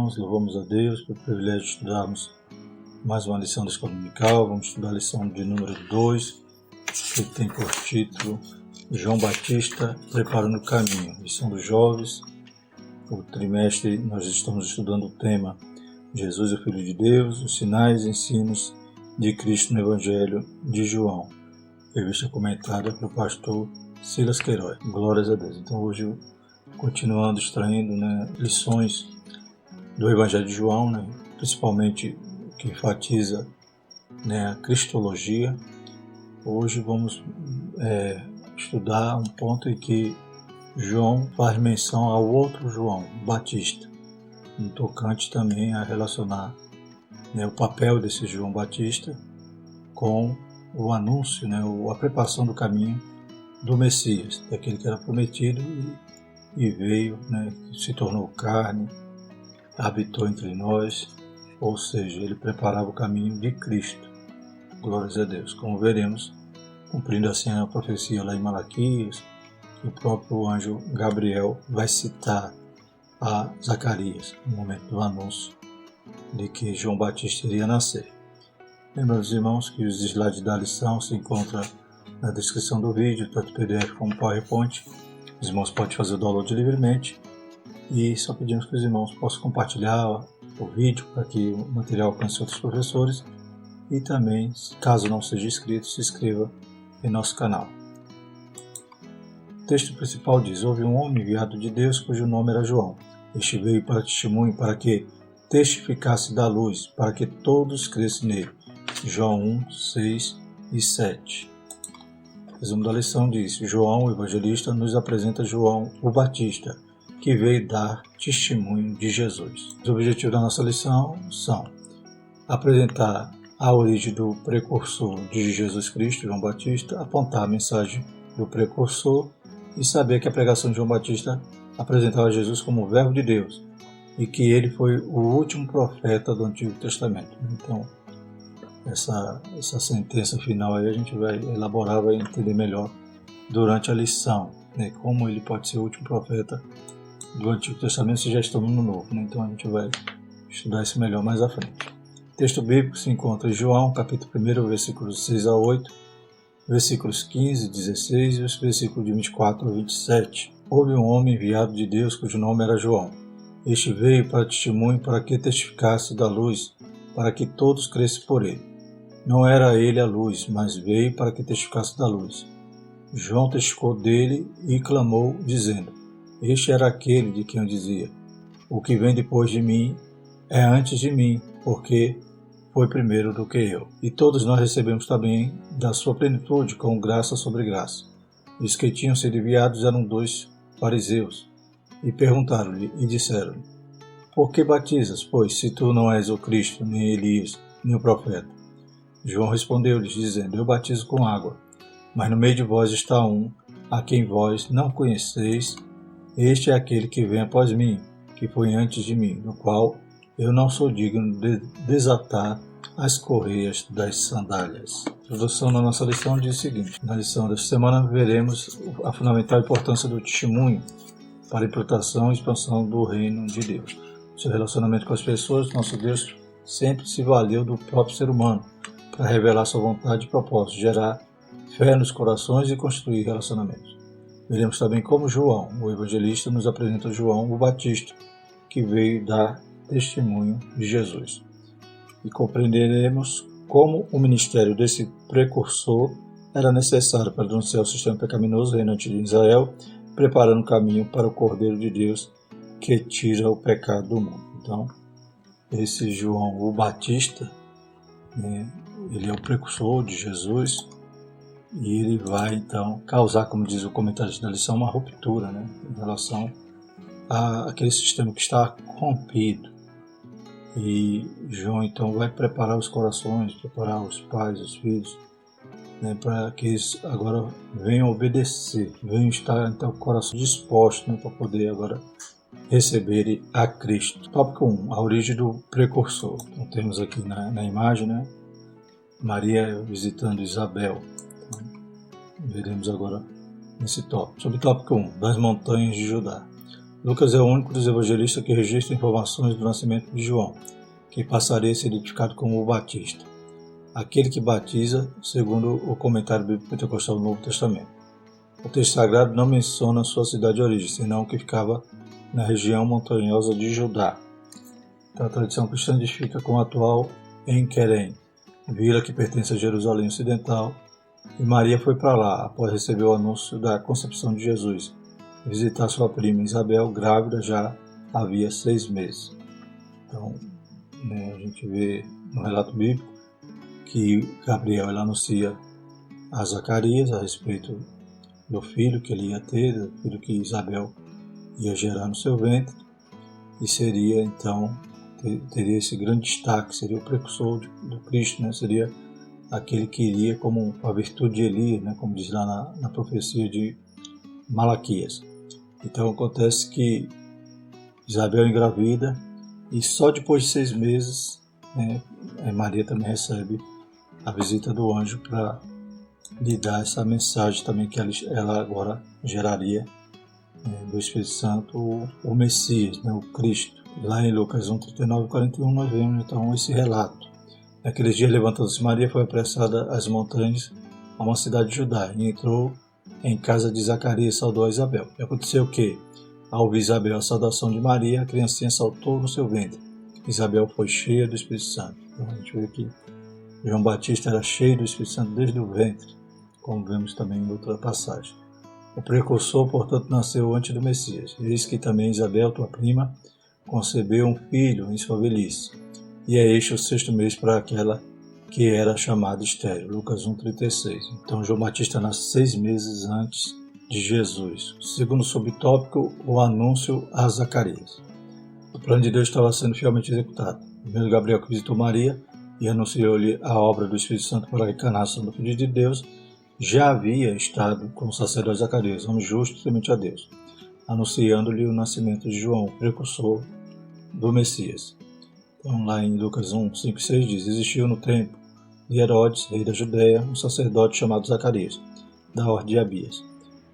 irmãos, louvamos a Deus pelo privilégio de estudarmos mais uma lição da Escola Dominical. Vamos estudar a lição de número 2, que tem por título João Batista preparando o caminho. Lição dos jovens. O trimestre nós estamos estudando o tema Jesus, o Filho de Deus, os sinais e ensinos de Cristo no Evangelho de João. Revista comentada pelo pastor Silas Queiroz. Glórias a Deus. Então hoje, continuando extraindo lições do Evangelho de João, principalmente que enfatiza a cristologia. Hoje vamos estudar um ponto em que João faz menção ao outro João, Batista, no tocante também a relacionar o papel desse João Batista com o anúncio, a preparação do caminho do Messias, daquele que era prometido e veio, se tornou carne, habitou entre nós, ou seja, ele preparava o caminho de Cristo. Glórias a Deus. Como veremos, cumprindo assim a profecia lá em Malaquias, que o próprio anjo Gabriel vai citar a Zacarias no momento do anúncio de que João Batista iria nascer. Lembramos, irmãos, que os slides da lição se encontram na descrição do vídeo, tanto PDF como PowerPoint. Os irmãos podem fazer o download livremente e só pedimos que os irmãos possam compartilhar o vídeo para que o material alcance outros professores e também, caso não seja inscrito, se inscreva em nosso canal. O texto principal diz: houve um homem enviado de Deus cujo nome era João. Este veio para testemunho, para que testificasse da luz, para que todos crescem nele. João 1, 6 e 7. O resumo da lição diz: João, o evangelista, nos apresenta João, o Batista, que veio dar testemunho de Jesus. Os objetivos da nossa lição são apresentar a origem do precursor de Jesus Cristo, João Batista, apontar a mensagem do precursor e saber que a pregação de João Batista apresentava Jesus como o Verbo de Deus e que ele foi o último profeta do Antigo Testamento. Então, essa sentença final aí a gente vai elaborar, vai entender melhor durante a lição, como ele pode ser o último profeta do Antigo Testamento se já estamos no Novo. Então a gente vai estudar isso melhor mais à frente. O texto bíblico se encontra em João, capítulo 1, versículos 6 a 8, versículos 15 e 16 e os versículos de 24 a 27. Houve um homem enviado de Deus cujo nome era João. Este veio para testemunho, para que testificasse da luz, para que todos crescem por ele. Não era ele a luz, mas veio para que testificasse da luz. João testificou dele e clamou, dizendo: este era aquele de quem eu dizia: o que vem depois de mim é antes de mim, porque foi primeiro do que eu. E todos nós recebemos também da sua plenitude, com graça sobre graça. Os que tinham sido enviados eram 2 fariseus, e perguntaram-lhe, e disseram-lhe: por que batizas, pois, se tu não és o Cristo, nem Elias, nem o profeta? João respondeu-lhes, dizendo: eu batizo com água, mas no meio de vós está um, a quem vós não conheceis. Este é aquele que vem após mim, que foi antes de mim, no qual eu não sou digno de desatar as correias das sandálias. A introdução na nossa lição diz o seguinte: na lição desta semana veremos a fundamental importância do testemunho para a implantação e expansão do reino de Deus. Seu relacionamento com as pessoas, nosso Deus sempre se valeu do próprio ser humano para revelar sua vontade e propósito, gerar fé nos corações e construir relacionamentos. Veremos também como João, o evangelista, nos apresenta João, o Batista, que veio dar testemunho de Jesus. E compreenderemos como o ministério desse precursor era necessário para denunciar o sistema pecaminoso reinante de Israel, preparando o caminho para o Cordeiro de Deus que tira o pecado do mundo. Então, esse João, o Batista, ele é o precursor de Jesus. E ele vai, então, causar, como diz o comentarista da lição, uma ruptura em relação àquele sistema que está corrompido. E João, então, vai preparar os corações, preparar os pais, os filhos, para que eles agora venham obedecer, venham estar, então, com o coração disposto para poder agora receber a Cristo. Tópico 1, a origem do precursor. Então, temos aqui na imagem, Maria visitando Isabel. Veremos agora nesse tópico. Sobre o tópico 1, das montanhas de Judá. Lucas é o único dos evangelistas que registra informações do nascimento de João, que passaria a ser identificado como o Batista, aquele que batiza, segundo o comentário bíblico pentecostal do Novo Testamento. O texto sagrado não menciona sua cidade de origem, senão que ficava na região montanhosa de Judá. Então, a tradição cristã identifica como atual em Querem, vila que pertence a Jerusalém Ocidental, e Maria foi para lá após receber o anúncio da concepção de Jesus, visitar sua prima Isabel, grávida já havia 6 meses. Então, a gente vê no relato bíblico que Gabriel anuncia a Zacarias a respeito do filho que ele ia ter, do filho que Isabel ia gerar no seu ventre, e seria então, teria esse grande destaque, seria o precursor do Cristo, né? Seria aquele que iria como a virtude de Elias, né? Como diz lá na profecia de Malaquias. Então acontece que Isabel engravida, e só depois de 6 meses, né, Maria também recebe a visita do anjo para lhe dar essa mensagem também que ela agora geraria, do Espírito Santo, o Messias, né, o Cristo. Lá em Lucas 1, 39 e 41 nós vemos então esse relato. Naqueles dias, levantando-se Maria, foi apressada às montanhas, a uma cidade de Judá, e entrou em casa de Zacarias e saudou a Isabel. E aconteceu que, ao ouvir Isabel a saudação de Maria, a criancinha saltou no seu ventre. Isabel foi cheia do Espírito Santo. Então a gente vê que João Batista era cheio do Espírito Santo desde o ventre, como vemos também em outra passagem. O precursor, portanto, nasceu antes do Messias. Eis que também Isabel, tua prima, concebeu um filho em sua velhice. E é este o 6º mês para aquela que era chamada estéril. Lucas 1,36. Então João Batista nasce 6 meses antes de Jesus. Segundo subtópico, o anúncio a Zacarias. O plano de Deus estava sendo fielmente executado. Primeiro Gabriel, que visitou Maria e anunciou-lhe a obra do Espírito Santo para a encarnação do Filho de Deus, já havia estado com o sacerdote Zacarias, homem justo e temente a Deus, anunciando-lhe o nascimento de João, precursor do Messias. Então, lá em Lucas 1, 5 e 6 diz: existiu no tempo de Herodes, rei da Judéia, um sacerdote chamado Zacarias, da ordem de Abias,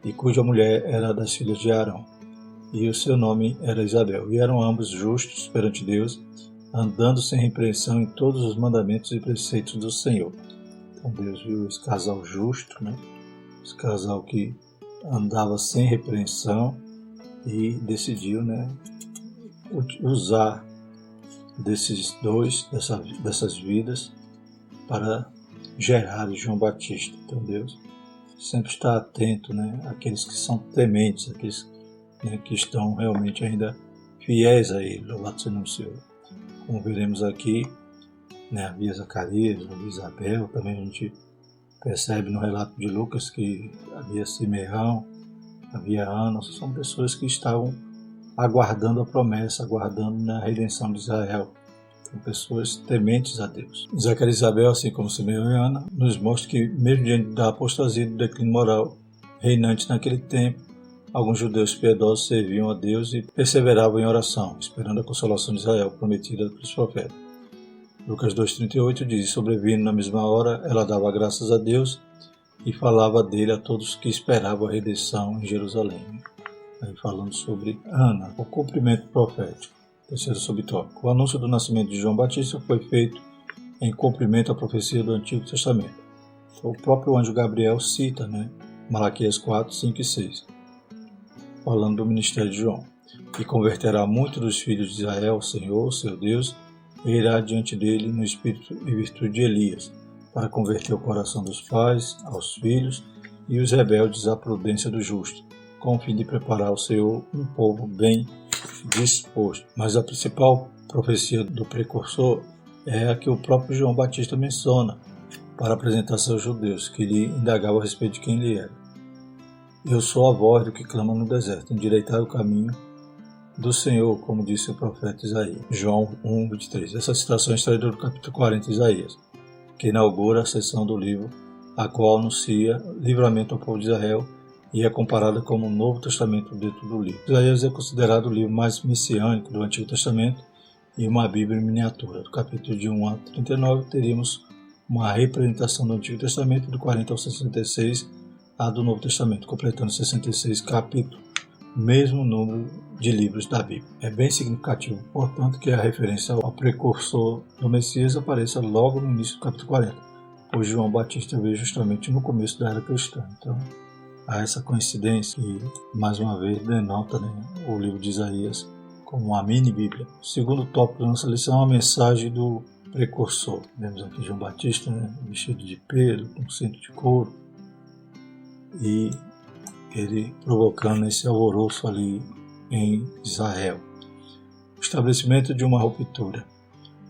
e cuja mulher era das filhas de Arão, e o seu nome era Isabel, e eram ambos justos perante Deus, andando sem repreensão em todos os mandamentos e preceitos do Senhor. Então Deus viu esse casal justo, né? Esse casal que andava sem repreensão, e decidiu, né, usar desses dois, dessas vidas, para gerar João Batista. Então Deus sempre está atento, né, àqueles que são tementes, àqueles, né, que estão realmente ainda fiéis a Ele. Louvado seja o nome do Senhor. Como veremos aqui, né, havia Zacarias, havia Isabel, também a gente percebe no relato de Lucas que havia Simeão, havia Ana, são pessoas que estavam aguardando a promessa, aguardando a redenção de Israel. São pessoas tementes a Deus. Zacarias e Isabel, assim como Simeão e Ana, nos mostra que, mesmo diante da apostasia e do declínio moral reinante naquele tempo, alguns judeus piedosos serviam a Deus e perseveravam em oração, esperando a consolação de Israel, prometida pelos profetas. Lucas 2,38 diz: sobrevindo na mesma hora, ela dava graças a Deus e falava dele a todos que esperavam a redenção em Jerusalém. Aí falando sobre Ana, o cumprimento profético. Terceiro subtópico. O anúncio do nascimento de João Batista foi feito em cumprimento à profecia do Antigo Testamento. O próprio anjo Gabriel cita, né, Malaquias 4, 5 e 6, falando do ministério de João. E converterá muitos dos filhos de Israel, Senhor, seu Deus, e irá diante dele no espírito e virtude de Elias, para converter o coração dos pais aos filhos e os rebeldes à prudência do justo, com o fim de preparar ao Senhor um povo bem disposto. Mas a principal profecia do precursor é a que o próprio João Batista menciona para apresentar-se aos judeus, que lhe indagavam a respeito de quem ele era. Eu sou a voz do que clama no deserto, endireitai o caminho do Senhor, como disse o profeta Isaías. João 1, 23. Essa citação é extraída do capítulo 40 de Isaías, que inaugura a seção do livro, a qual anuncia livramento ao povo de Israel e é comparada como o Novo Testamento dentro do livro. Isaías é considerado o livro mais messiânico do Antigo Testamento e uma Bíblia em miniatura. Do capítulo de 1 a 39 teríamos uma representação do Antigo Testamento, do 40 ao 66 a do Novo Testamento, completando 66 capítulos, mesmo número de livros da Bíblia. É bem significativo, portanto, que a referência ao precursor do Messias apareça logo no início do capítulo 40, pois João Batista veio justamente no começo da era cristã. Então, há essa coincidência que, mais uma vez, denota, o livro de Isaías como uma mini-bíblia. O segundo tópico da nossa lição é a mensagem do precursor. Vemos aqui João Batista, vestido de pelo, com cinto de couro, e ele provocando esse alvoroço ali em Israel. O estabelecimento de uma ruptura.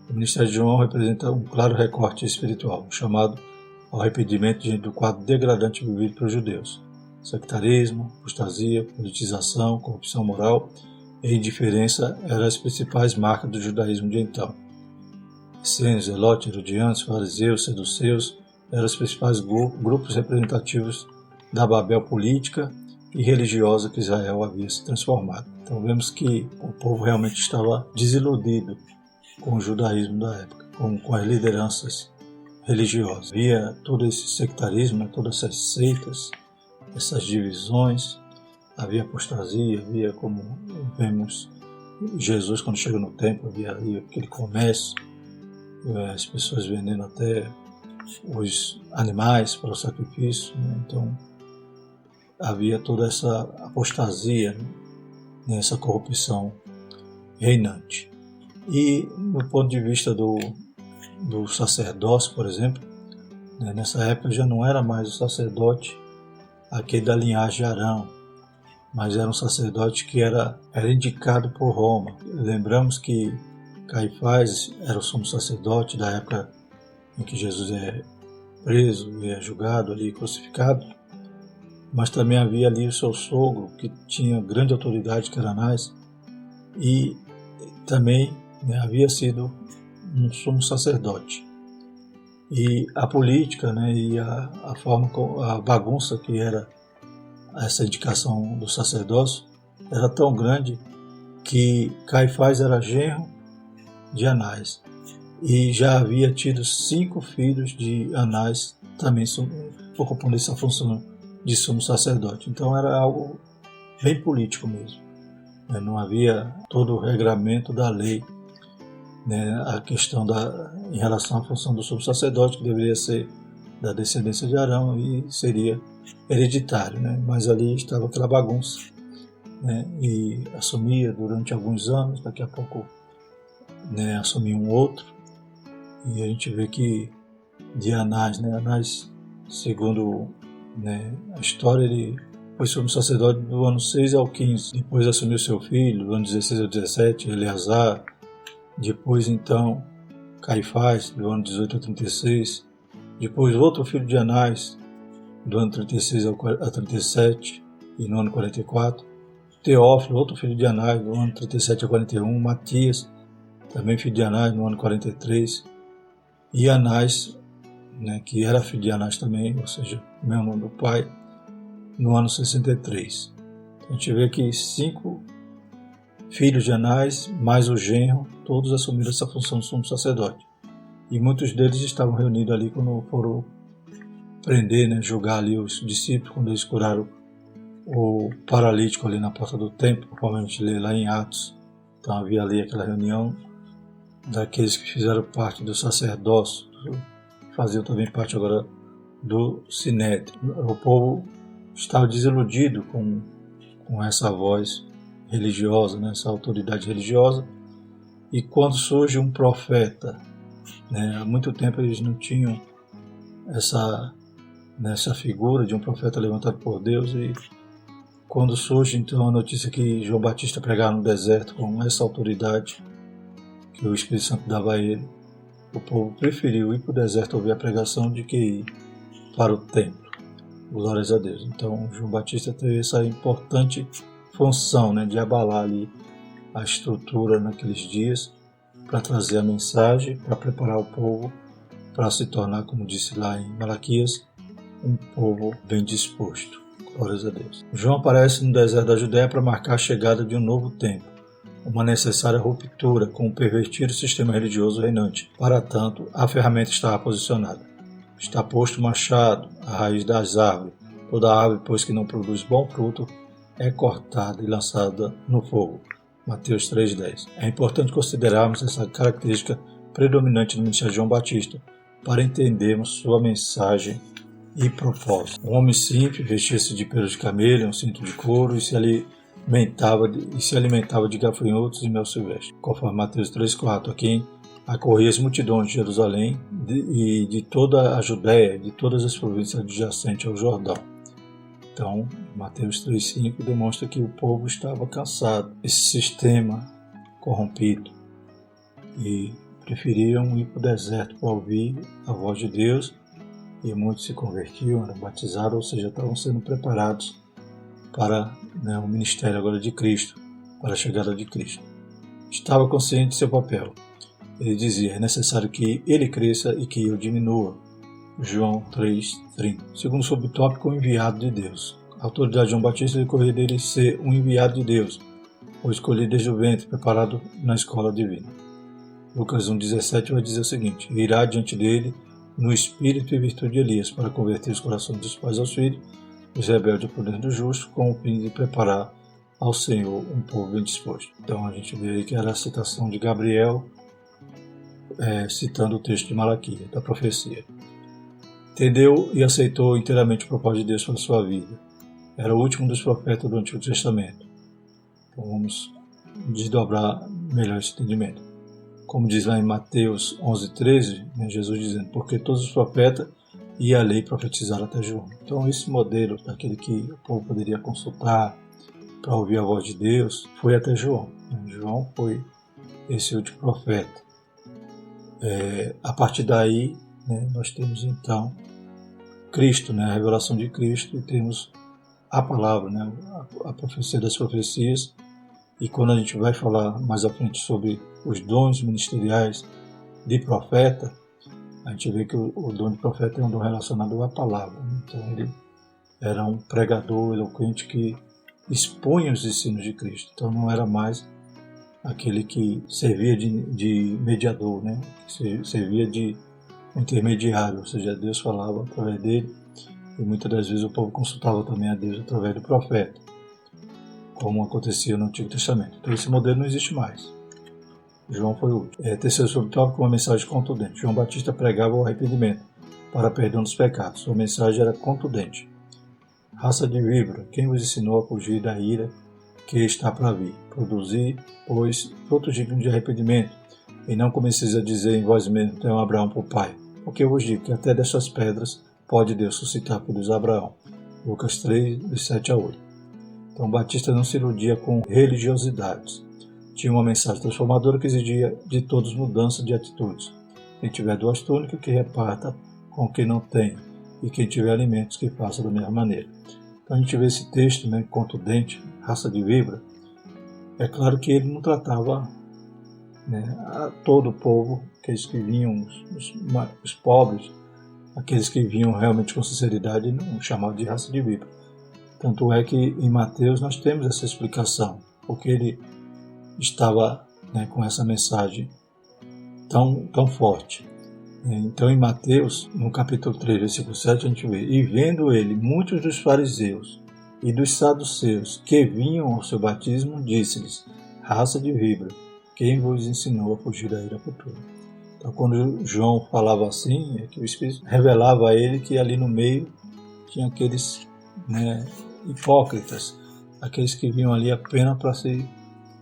O ministério de João representa um claro recorte espiritual, chamado ao arrependimento diante do quadro degradante vivido pelos judeus. Sectarismo, apostasia, politização, corrupção moral e indiferença eram as principais marcas do judaísmo de então. Essênios, zelotes, herodianos, fariseus, seduceus eram os principais grupos representativos da Babel política e religiosa que Israel havia se transformado. Então vemos que o povo realmente estava desiludido com o judaísmo da época, com as lideranças religiosas. Havia todo esse sectarismo, todas essas seitas, essas divisões, havia apostasia, havia, como vemos Jesus quando chega no templo, havia ali aquele comércio, as pessoas vendendo até os animais para o sacrifício, Então havia toda essa apostasia, essa corrupção reinante. E no ponto de vista do sacerdócio, por exemplo, nessa época já não era mais o sacerdote aquele da linhagem de Arão, mas era um sacerdote que era indicado por Roma. Lembramos que Caifás era o sumo sacerdote da época em que Jesus é preso e é julgado ali, crucificado, mas também havia ali o seu sogro, que tinha grande autoridade, que era Anás, e também havia sido um sumo sacerdote. E a política, e a forma, a bagunça que era essa indicação do sacerdócio era tão grande que Caifás era genro de Anás e já havia tido 5 filhos de Anás também ocupando essa função de sumo sacerdote. Então era algo bem político mesmo. Não havia todo o regramento da lei, a questão em relação à função do sumo sacerdote, que deveria ser da descendência de Arão e seria hereditário, mas ali estava aquela bagunça, e assumia durante alguns anos, daqui a pouco assumia um outro, e a gente vê que de Anás, Anás, segundo a história, ele foi sumo sacerdote do ano 6 ao 15, depois assumiu seu filho, do ano 16 ao 17, Eleazar, depois então Caifás, do ano 18 ao 36, depois outro filho de Anás, do ano 36 a 37 e no ano 44, Teófilo, outro filho de Anás, do ano 37 a 41, Matias, também filho de Anás, no ano 43, e Anás, que era filho de Anás também, ou seja, o mesmo nome do pai, no ano 63. A gente vê que 5 filhos de Anás, mais o genro, todos assumiram essa função de sumo sacerdote. E muitos deles estavam reunidos ali quando foram prender, julgar ali os discípulos, quando eles curaram o paralítico ali na porta do templo, conforme a gente lê lá em Atos. Então havia ali aquela reunião daqueles que fizeram parte do sacerdócio, faziam também parte agora do Sinédrio. O povo estava desiludido com essa voz religiosa, essa autoridade religiosa, e quando surge um profeta, há muito tempo eles não tinham essa figura de um profeta levantado por Deus, e quando surge então a notícia que João Batista pregava no deserto com essa autoridade que o Espírito Santo dava a ele, o povo preferiu ir para o deserto ouvir a pregação de que ir para o templo. Glórias a Deus. Então João Batista teve essa importante função, de abalar ali a estrutura naqueles dias, para trazer a mensagem, para preparar o povo para se tornar, como disse lá em Malaquias, um povo bem disposto. Glórias a Deus. João aparece no deserto da Judéia para marcar a chegada de um novo tempo, uma necessária ruptura com o pervertido sistema religioso reinante. Para tanto, a ferramenta estava posicionada. Está posto o machado, a raiz das árvores. Toda árvore, pois que não produz bom fruto, é cortada e lançada no fogo. Mateus 3,10. É importante considerarmos essa característica predominante do ministério de João Batista para entendermos sua mensagem e propósito. Um homem simples, vestia-se de pelos de camelo, um cinto de couro e se alimentava de gafanhotos e mel silvestre, conforme Mateus 3,4, a quem acorria as multidões de Jerusalém e de toda a Judéia e de todas as províncias adjacentes ao Jordão. Então, Mateus 3,5 demonstra que o povo estava cansado desse sistema corrompido e preferiam ir para o deserto para ouvir a voz de Deus, e muitos se convertiam, eram batizados, ou seja, estavam sendo preparados para o ministério agora de Cristo, para a chegada de Cristo. Estava consciente de seu papel. Ele dizia: é necessário que ele cresça e que eu diminua. João 3,30. Segundo subtópico, o enviado de Deus. A autoridade de João Batista decorria dele ser um enviado de Deus, ou escolhido desde o ventre, preparado na escola divina. Lucas 1,17 vai dizer o seguinte: irá diante dele no espírito e virtude de Elias, para converter os corações dos pais aos filhos, os rebeldes ao poder do justo, com o fim de preparar ao Senhor um povo bem disposto. Então a gente vê aí que era a citação de Gabriel, citando o texto de Malaquias, da profecia. Entendeu e aceitou inteiramente o propósito de Deus para a sua vida. Era o último dos profetas do Antigo Testamento. Então vamos desdobrar melhor esse entendimento. Como diz lá em Mateus 11,13, Jesus dizendo: porque todos os profetas e a lei profetizaram até João. Então esse modelo daquele que o povo poderia consultar para ouvir a voz de Deus foi até João. João foi esse último profeta. A partir daí, nós temos então Cristo, a revelação de Cristo, e temos a palavra, a profecia das profecias. E quando a gente vai falar mais à frente sobre os dons ministeriais de profeta, a gente vê que o dom de profeta é um dom relacionado à palavra. Então ele era um pregador eloquente que expunha os ensinos de Cristo. Então não era mais aquele que servia de mediador, que servia de intermediário, ou seja, Deus falava através dele, e muitas das vezes o povo consultava também a Deus através do profeta, como acontecia no Antigo Testamento. Então esse modelo não existe mais. João foi o último. Terceiro subtópico, uma mensagem contundente. João Batista pregava o arrependimento para perdão dos pecados. Sua mensagem era contundente. Raça de víbora, quem vos ensinou a fugir da ira que está para vir? Produzir, pois, frutos dignos de arrependimento, e não comeceis a dizer em vós mesmos: tenho Abraão por pai. Porque eu vos digo que até destas pedras pode Deus suscitar filhos de Abraão. Lucas 3, de 7 a 8. Então Batista não se iludia com religiosidades. Tinha uma mensagem transformadora que exigia de todos mudança de atitudes. Quem tiver 2 túnicas, que reparta com quem não tem, e quem tiver alimentos, que faça da mesma maneira. Então a gente vê esse texto, contundente, raça de víbora. É claro que ele não tratava a todo o povo, aqueles que vinham, os pobres, aqueles que vinham realmente com sinceridade, não chamavam de raça de víbora. Tanto é que em Mateus nós temos essa explicação, porque ele estava com essa mensagem tão forte. Então em Mateus, no capítulo 3, versículo 7, a gente vê: e vendo ele muitos dos fariseus e dos saduceus que vinham ao seu batismo, disse-lhes: raça de víbora, quem vos ensinou a fugir da ira futura? Então quando João falava assim, é que o Espírito revelava a ele que ali no meio tinha aqueles hipócritas, aqueles que vinham ali apenas para se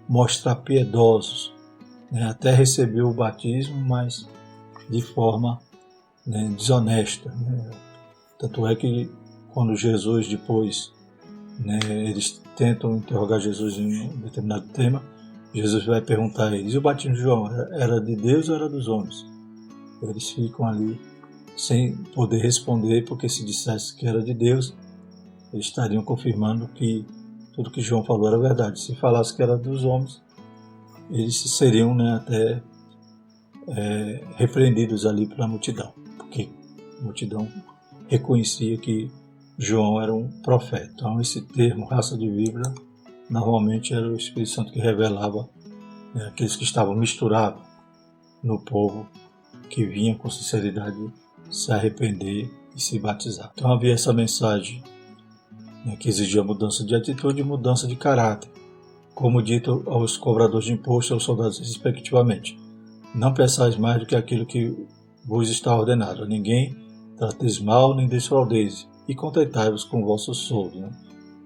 mostrar piedosos, até receber o batismo, mas de forma desonesta. Tanto é que quando Jesus depois, eles tentam interrogar Jesus em um determinado tema, Jesus vai perguntar a eles: e o batismo de João era de Deus ou era dos homens? Eles ficam ali sem poder responder, porque se dissesse que era de Deus, eles estariam confirmando que tudo que João falou era verdade. Se falasse que era dos homens, eles seriam até repreendidos ali pela multidão, porque a multidão reconhecia que João era um profeta. Então esse termo, raça de víbora, normalmente era o Espírito Santo que revelava aqueles que estavam misturados no povo, que vinha com sinceridade se arrepender e se batizar. Então havia essa mensagem né, que exigia mudança de atitude e mudança de caráter, como dito aos cobradores de imposto e aos soldados respectivamente. Não peçais mais do que aquilo que vos está ordenado. A ninguém trateis mal, nem defraudeis, e contentai-vos com o vosso soldo. Né?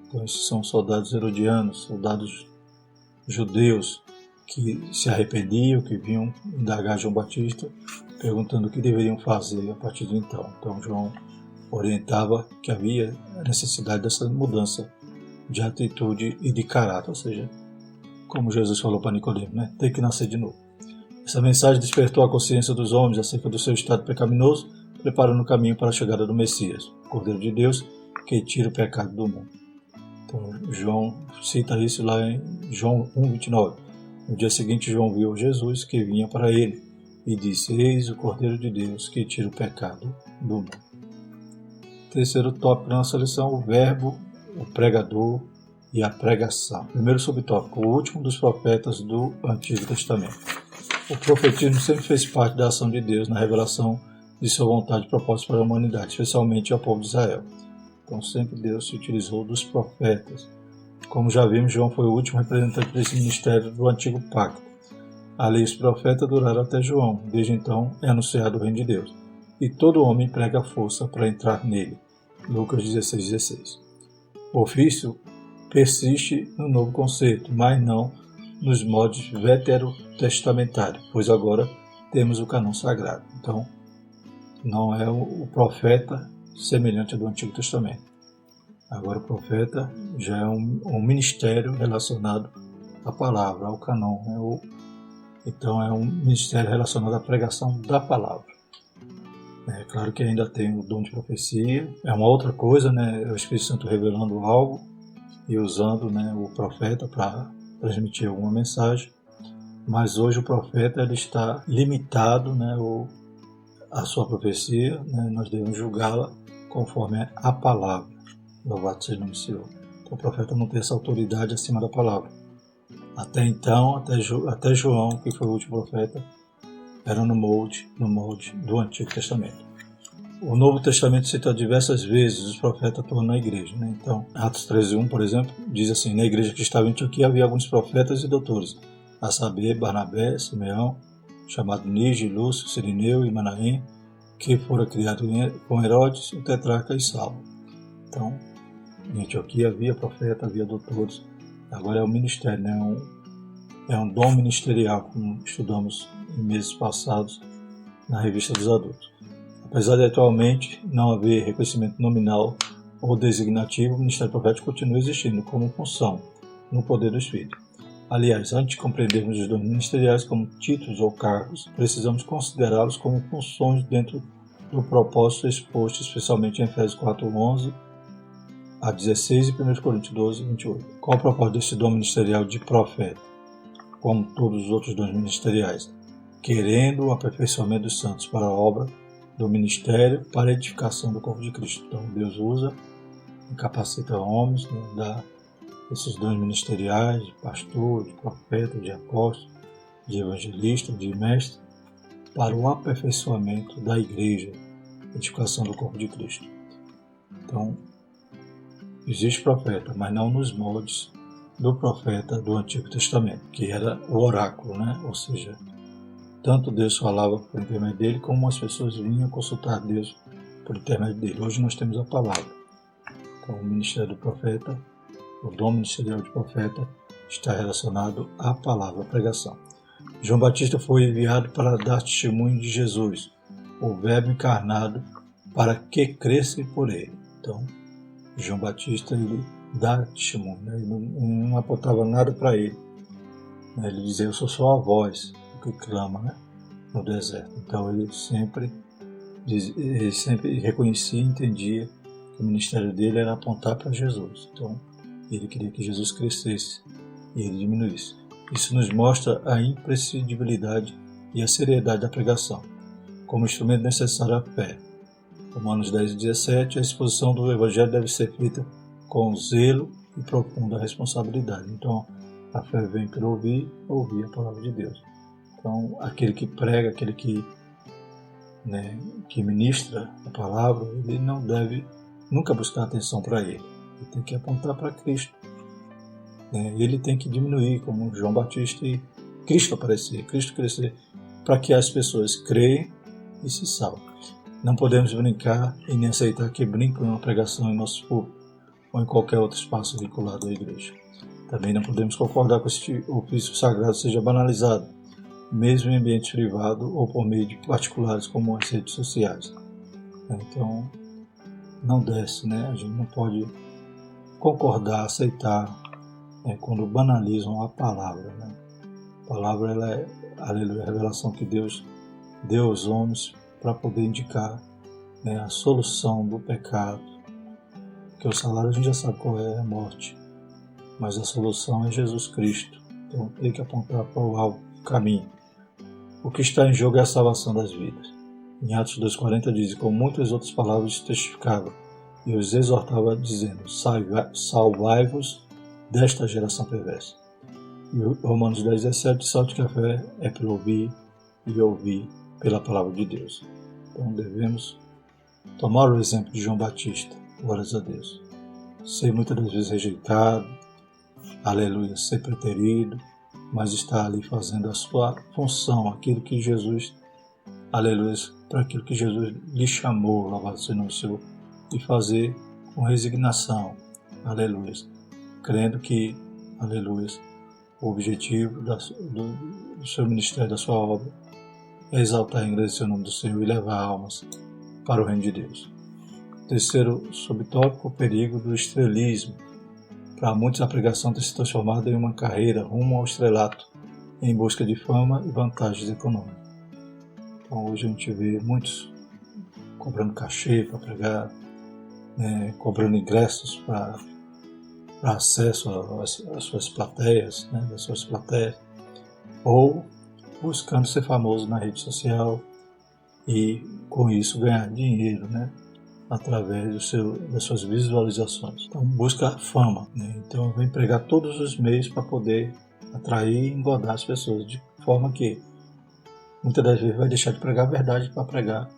Então, esses são soldados herodianos, soldados judeus que se arrependiam, que vinham indagar João Batista, perguntando o que deveriam fazer a partir de então. Então, João orientava que havia a necessidade dessa mudança de atitude e de caráter, ou seja, como Jesus falou para Nicodemo, né? Tem que nascer de novo. Essa mensagem despertou a consciência dos homens acerca do seu estado pecaminoso, preparando o caminho para a chegada do Messias, o Cordeiro de Deus, que tira o pecado do mundo. Então, João cita isso lá em João 1:29. No dia seguinte, João viu Jesus que vinha para ele e disse: Eis o Cordeiro de Deus que tira o pecado do mundo. Terceiro tópico da nossa lição: o verbo, o pregador e a pregação. Primeiro subtópico: o último dos profetas do Antigo Testamento. O profetismo sempre fez parte da ação de Deus na revelação de sua vontade e propósitos para a humanidade, especialmente ao povo de Israel. Então sempre Deus se utilizou dos profetas. Como já vimos, João foi o último representante desse ministério do Antigo Pacto. A lei e os profetas duraram até João. Desde então é anunciado o reino de Deus. E todo homem prega força para entrar nele. Lucas 16:16. O ofício persiste no novo conceito, mas não nos modos veterotestamentários, pois agora temos o cânon sagrado. Então, não é o profeta semelhante ao do Antigo Testamento. Agora o profeta já é um ministério relacionado à palavra, ao cânon. Então é um ministério relacionado à pregação da palavra. É claro que ainda tem o dom de profecia, é uma outra coisa, né? É o Espírito Santo revelando algo e usando, né, o profeta para transmitir alguma mensagem. Mas hoje o profeta ele está limitado, né, a sua profecia, né, nós devemos julgá-la conforme a palavra. Louvado seja o nome do Senhor. Então o profeta não tem essa autoridade acima da palavra. Até então, até João, que foi o último profeta, era no molde do Antigo Testamento. O Novo Testamento cita diversas vezes os profetas atuando na igreja. Né? Então, Atos 13:1, por exemplo, diz assim: na igreja que estava em Antioquia havia alguns profetas e doutores, a saber, Barnabé, Simeão, chamado Níger, Lúcio, Cirineu e Manaém, que fora criado com Herodes, o tetrarca e Saulo. Então, em Antioquia havia profeta, havia doutores. Agora é um ministério, né? É um dom ministerial, como estudamos em meses passados na Revista dos Adultos. Apesar de atualmente não haver reconhecimento nominal ou designativo, o ministério profético continua existindo como função no poder do Espírito. Aliás, antes de compreendermos os dons ministeriais como títulos ou cargos, precisamos considerá-los como funções dentro do propósito exposto especialmente em Efésios 4:11 a 16 e 1 Coríntios 12:28. Qual o propósito desse dom ministerial de profeta? Como todos os outros dons ministeriais, querendo o aperfeiçoamento dos santos para a obra do ministério, para a edificação do corpo de Cristo. Então Deus usa e capacita homens, né, dá esses dons ministeriais de pastor, de profeta, de apóstolo, de evangelista, de mestre, para o aperfeiçoamento da igreja, edificação do corpo de Cristo. Então, existe profeta, mas não nos moldes do profeta do Antigo Testamento, que era o oráculo, né? Ou seja, tanto Deus falava por intermédio dele, como as pessoas vinham consultar Deus por intermédio dele. Hoje nós temos a palavra. Então, o ministério do profeta, o dom ministerial de profeta, está relacionado à palavra, à pregação. João Batista foi enviado para dar testemunho de Jesus, o Verbo encarnado, para que crescem por ele. Então, João Batista, ele dá testemunho, né? Ele não apontava nada para ele. Ele dizia: eu sou só a voz que clama, né, no deserto. Então ele sempre reconhecia e entendia que o ministério dele era apontar para Jesus. Então ele queria que Jesus crescesse e ele diminuísse. Isso nos mostra a imprescindibilidade e a seriedade da pregação, como instrumento necessário à fé. Romanos 10:17, a exposição do Evangelho deve ser feita com zelo e profunda responsabilidade. Então, a fé vem pelo ouvir a palavra de Deus. Então, aquele que prega, aquele que ministra a palavra, ele não deve nunca buscar atenção para ele. Ele tem que apontar para Cristo. Ele tem que diminuir, como João Batista, e Cristo aparecer, Cristo crescer, para que as pessoas creem e se salvem. Não podemos brincar e nem aceitar que brinquem em uma pregação em nosso público ou em qualquer outro espaço vinculado à igreja. Também não podemos concordar com que o ofício sagrado seja banalizado, mesmo em ambiente privado ou por meio de particulares como as redes sociais. Então, não desce, A gente não pode concordar, aceitar, quando banalizam a palavra, A palavra, ela é, aleluia, a revelação que Deus deu aos homens para poder indicar, a solução do pecado, porque o salário a gente já sabe qual é a morte, mas a solução é Jesus Cristo. Então tem que apontar para o caminho. O que está em jogo é a salvação das vidas. Em Atos 2,40 diz: com muitas outras palavras testificava e os exortava dizendo: salvai-vos desta geração perversa. E Romanos 10,17 salta que a fé é pelo ouvir e ouvir pela palavra de Deus. Então devemos tomar o exemplo de João Batista, glórias a Deus. Ser muitas das vezes rejeitado, aleluia, ser preterido, mas estar ali fazendo a sua função, aquilo que Jesus, aleluia, para aquilo que Jesus lhe chamou, louvado seja o nome do Senhor, e fazer com resignação, aleluia, crendo que, aleluia, o objetivo do seu ministério, da sua obra, é exaltar e engrandecer o nome do Senhor e levar almas para o reino de Deus. Terceiro subtópico, o perigo do estrelismo. Para muitos, a pregação tem se transformado em uma carreira rumo ao estrelato, em busca de fama e vantagens econômicas. Então, hoje a gente vê muitos cobrando cachê para pregar, cobrando ingressos para acesso às suas plateias, das suas plateias, ou buscando ser famoso na rede social e com isso ganhar dinheiro, através das suas visualizações. Então busca fama, então vem pregar todos os meios para poder atrair e engordar as pessoas, de forma que muitas das vezes vai deixar de pregar a verdade para pregar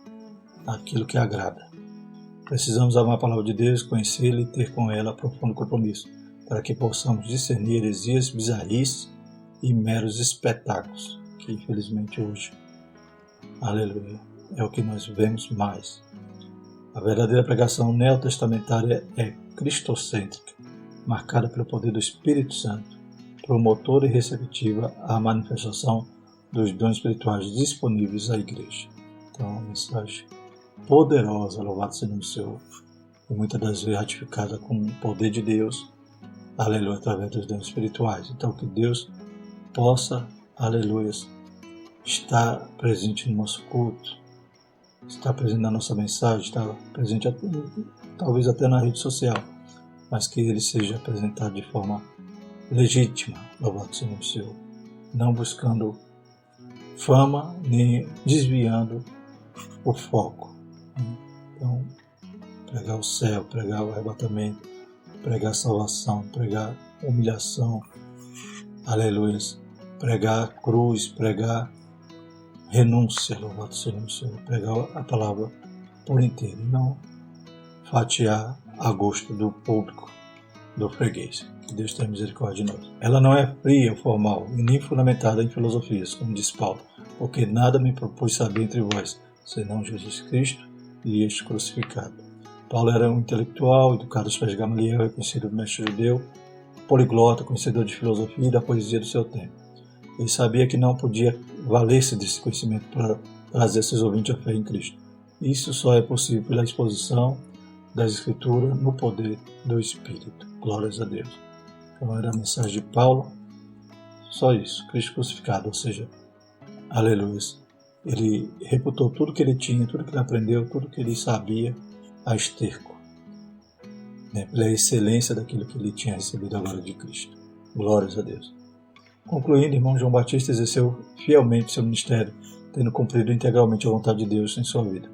aquilo que agrada. Precisamos amar a palavra de Deus, conhecê-la e ter com ela profundo compromisso, para que possamos discernir heresias, bizarrices e meros espetáculos, que infelizmente hoje, aleluia, é o que nós vemos mais. A verdadeira pregação neotestamentária é cristocêntrica, marcada pelo poder do Espírito Santo, promotora e receptiva à manifestação dos dons espirituais disponíveis à igreja. Então, uma mensagem poderosa, louvado seja o Senhor, e muitas das vezes ratificada com o poder de Deus, aleluia, através dos dons espirituais. Então, que Deus possa, aleluia, estar presente no nosso culto, estar presente na nossa mensagem, estar presente talvez até na rede social, mas que ele seja apresentado de forma legítima, louvado seja o Senhor, não buscando fama, nem desviando o foco. Então, pregar o céu, pregar o arrebatamento, pregar a salvação, pregar a humilhação, aleluia, pregar a cruz, pregar renúncia, louvado seja o Senhor, pregar a palavra por inteiro, não fatiar a gosto do público, do freguês. Que Deus tenha misericórdia de nós. Ela não é fria ou formal e nem fundamentada em filosofias, como diz Paulo, porque nada me propus saber entre vós, senão Jesus Cristo e este crucificado. Paulo era um intelectual, educado aos pés de Gamaliel, reconhecido mestre judeu, poliglota, conhecedor de filosofia e da poesia do seu tempo. Ele sabia que não podia valer-se desse conhecimento para trazer seus ouvintes à fé em Cristo. Isso só é possível pela exposição das Escrituras no poder do Espírito. Glórias a Deus. Então era a mensagem de Paulo, só isso, Cristo crucificado, ou seja, aleluia. Ele reputou tudo que ele tinha, tudo que ele aprendeu, tudo que ele sabia a esterco, pela excelência daquilo que ele tinha recebido agora de Cristo. Glórias a Deus. Concluindo, irmão João Batista exerceu fielmente seu ministério, tendo cumprido integralmente a vontade de Deus em sua vida.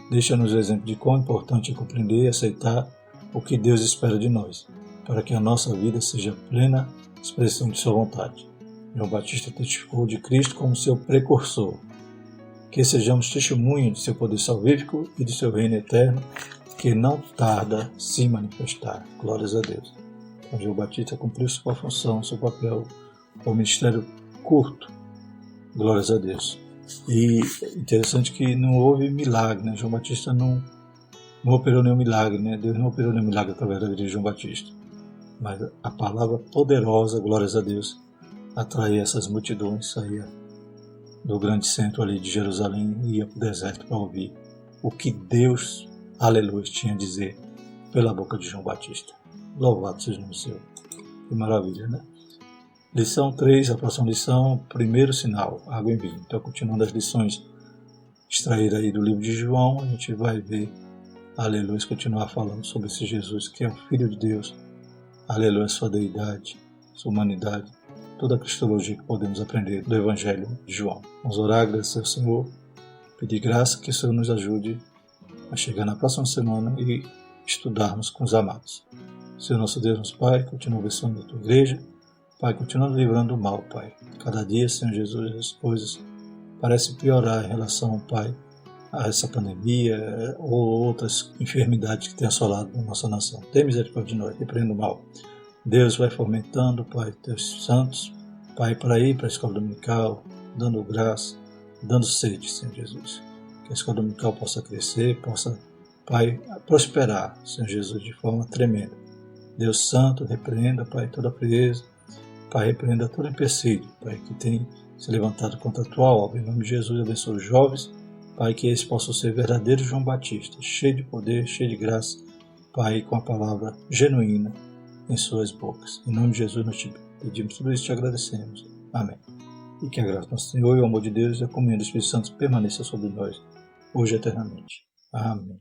Deixa-nos o exemplo de quão importante é compreender e aceitar o que Deus espera de nós, para que a nossa vida seja plena expressão de sua vontade. João Batista testificou de Cristo como seu precursor. Que sejamos testemunhos de seu poder salvífico e de seu reino eterno, porque não tarda se manifestar. Glórias a Deus. Então, João Batista cumpriu sua função, seu papel, o ministério curto. Glórias a Deus. E interessante que não houve milagre, né? João Batista não operou nenhum milagre, né? Deus não operou nenhum milagre através da vida de João Batista. Mas a palavra poderosa, glórias a Deus, atraía essas multidões, saía do grande centro ali de Jerusalém e ia para o deserto para ouvir o que Deus, aleluia, tinha a dizer pela boca de João Batista. Louvado seja o nome do Senhor. Que maravilha, né? Lição 3, a próxima lição, primeiro sinal, água em vinho. Então, continuando as lições extraídas aí do livro de João, a gente vai ver, aleluia, continuar falando sobre esse Jesus que é o Filho de Deus, aleluia, sua deidade, sua humanidade, toda a cristologia que podemos aprender do Evangelho de João. Vamos orar, agradecer ao Senhor, pedir graça que o Senhor nos ajude a chegar na próxima semana e estudarmos com os amados. Senhor nosso Deus, nosso Pai, continua abençoando a tua igreja. Pai, continua nos livrando do mal, Pai. Cada dia, Senhor Jesus, as coisas parecem piorar em relação, Pai, a essa pandemia ou outras enfermidades que têm assolado a nossa nação. Tem misericórdia de nós, repreenda o mal. Deus vai fomentando, Pai, teus santos, Pai, para ir para a escola dominical, dando graça, dando sede, Senhor Jesus. Que a escola dominical possa crescer, possa, Pai, prosperar, Senhor Jesus, de forma tremenda. Deus Santo, repreenda, Pai, toda a frieza, Pai, repreenda todo empecilho, Pai, que tem se levantado contra a tua obra. Em nome de Jesus, abençoe os jovens, Pai, que eles possam ser verdadeiros João Batista, cheio de poder, cheio de graça, Pai, com a palavra genuína em suas bocas. Em nome de Jesus, nós te pedimos tudo isso e te agradecemos. Amém. E que a graça do nosso Senhor e o amor de Deus e a comunhão do Espírito Santo permaneça sobre nós, hoje e eternamente. Amém.